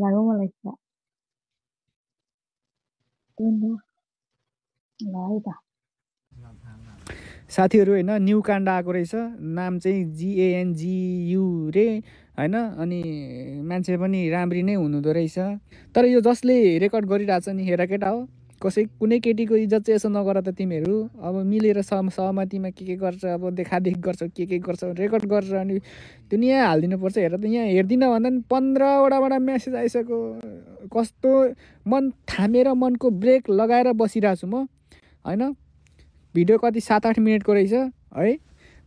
लाग्यो मलाई त ल है त साथीहरू हैन न्यू काण्ड आएको रहेछ नाम चाहिँ GANGU रे हैन अनि मान्छे पनि राम्री नै हुनुहुँदो रहेछ तर यो जसले रेकर्ड गरिरहेछ नि हेर केटा हो कसै कुनै केटीको इज्जत चाहिँ यसो नगर त तिमीहरू अब मिलेर सहमतिमा के गर्छ अब देखादेख गर्छ के गर्छ रेकर्ड गरेर अनि दुनिया हालिदिनुपर्छ हेर त यहाँ हेर्दिनँ भन्दा नि 15वटाबाट मेसेज आइसक्यो कस्तो मन थामेर मनको ब्रेक लगाएर बसिरहेको छु म हैन भिडियो कति 7-8 मिनटको रहेछ है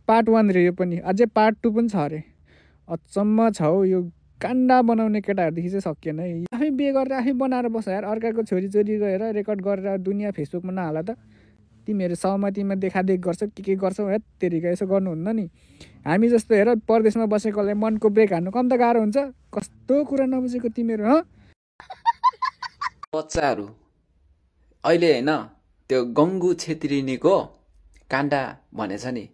पार्ट 1 रे यो पनि अझै पार्ट 2 पनि छ अरे अचम्म छ हौ यो काण्डा बनाउने केटाहरूदेखि चाहिँ सकिएन है आफै बिहे गरेर आफै बनाएर बस यार अर्काको छोरी गएर रेकर्ड गरेर दुनिया फेसबुकमा नहाला त तिमीहरू सहमतिमा देखादेख गर्छ के गर्छौ है तेरिका यसो गर्नुहुन्न नि हामी जस्तो हेर परदेशमा बसेकोलाई मनको ब्रेक हान्नु कम त गाह्रो हुन्छ कस्तो कुरा नबुझेको तिमीहरू ह बच्चाहरू अहिले हैन त्यो गङ्गु छेत्रीनीको काण्डा भनेछ नि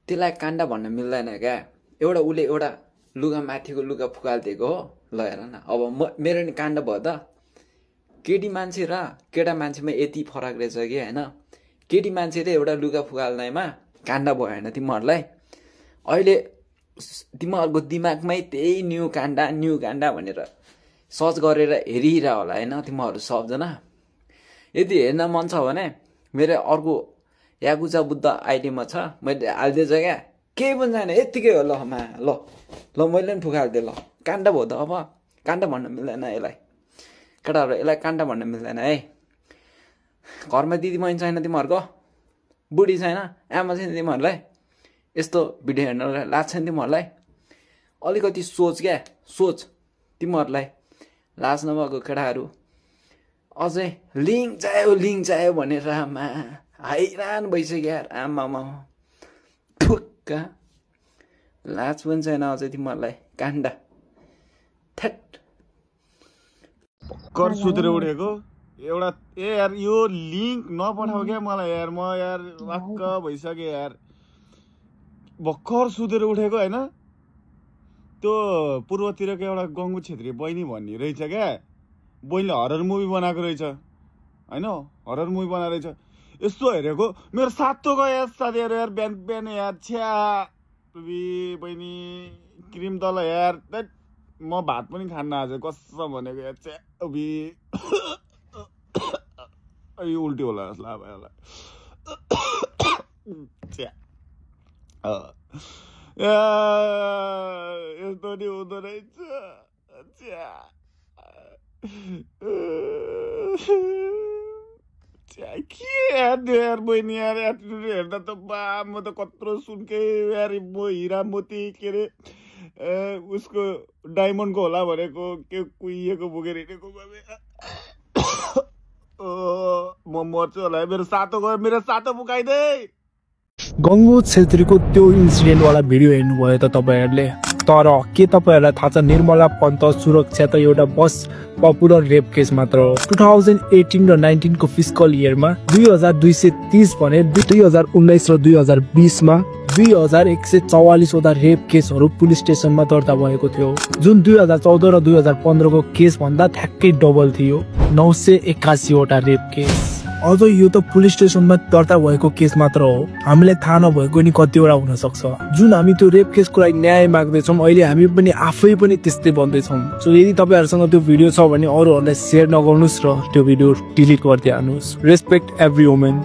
त्यसलाई काण्डा भन्न मिल्दैन क्या एउटा उले एउटा लुगा माथिको लुगा फुकालिदिएको हो ल हेर न अब मेरो नि काण्ड भयो त केटी मान्छे र केटा मान्छेमा यति फरक रहेछ कि हैन केटी मान्छेले एउटा लुगा फुकाल्दैमा काण्ड भयो हैन तिमीहरूलाई अहिले तिमीहरूको दिमागमै त्यही न्यू काण्डा भनेर सर्च गरेर हेरिरह होला हैन तिमीहरू सबजना यदि हेर्न मन छ भने मेरो अर्को याकुजा बुद्ध आइडीमा छ मैले हालिदिएछ क्या केही पनि छैन यतिकै हो ल मैले पनि फुकालिदिएँ ल काण्ड भयो त अब काण्ड भन्न मिल्दैन यसलाई केटाहरू यसलाई काण्ड भन्न मिल्दैन है घरमा दिदी बहिनी छैन तिमीहरूको बुढी छैन आमा छैन तिमीहरूलाई यस्तो भिडियो हेर्न लाग्छ नि तिमीहरूलाई अलिकति सोच तिमीहरूलाई लाज नभएको केटाहरू अझै लिङ्क चाहियो भनेर आमा हैरान भइसक्यो यार आमामा ठुक्का लाज पनि छैन अझै तिमीहरूलाई काण्ड थेट कर सुतेर उठेको एउटा यार यो लिङ्क नपठाऊ क्या मलाई यार म यार वाक्क भइसक्यो यार भर्खर सुतेर उठेको हैन त्यो पूर्वतिरको एउटा गङ्गु छेत्री बहिनी भन्ने रहेछ क्या बहिनीले हरर मुभी बनाएको रहेछ हैन हरर मुभी बनाएको रहेछ यस्तो हेरेको मेरो सातो गयो यार साथीहरू यार बिहान यार छ्या बहिनी क्रिम तल यार म भात पनि खान्न आज कसम भनेको यार छ्या यो उल्टी होला जस्तो लाग्यो होला छ्या यस्तो नि हुँदो रहेछ छ्या के यार बहिनी यार एटिट्युड हेर्दा त बा म त कत्रो सुनकै यार म हिरा मोती के अरे उसको डायमन्डको होला भनेको के कुहिएको बोकेर हिँडेको म मर्छु होला मेरो सातो गयो मेरो सातो पुकाइदे गङ्गु छेत्रीको त्यो इन्सिडेन्टवाला भिडियो हेर्नुभयो त तपाईँहरूले तर के तपाईँहरूलाई थाहा छ निर्मला पन्त सुरक्षा त एउटा बस पपुलर रेप केस मात्र हो 2018 र 19 को फिस्कल इयरमा 2230 भने 2019 र 2020 मा 2144 वटा रेप केसहरू पुलिस स्टेसनमा दर्ता भएको थियो जुन 2014 र 2015 को केस भन्दा ठ्याक्कै डबल थियो 981 वटा रेप केस अझ यो त पुलिस स्टेसनमा दर्ता भएको केस मात्र हो हामीलाई थाहा नभएको नि कतिवटा हुन सक्छ जुन हामी त्यो रेप केसको लागि न्याय माग्दैछौँ अहिले हामी पनि आफै पनि त्यस्तै बन्दैछौँ सो यदि तपाईँहरूसँग त्यो भिडियो छ भने अरूहरूलाई सेयर नगर्नुहोस् र त्यो भिडियो डिलिट गरिदिए हाल्नुहोस् रेस्पेक्ट एभ्री वुमेन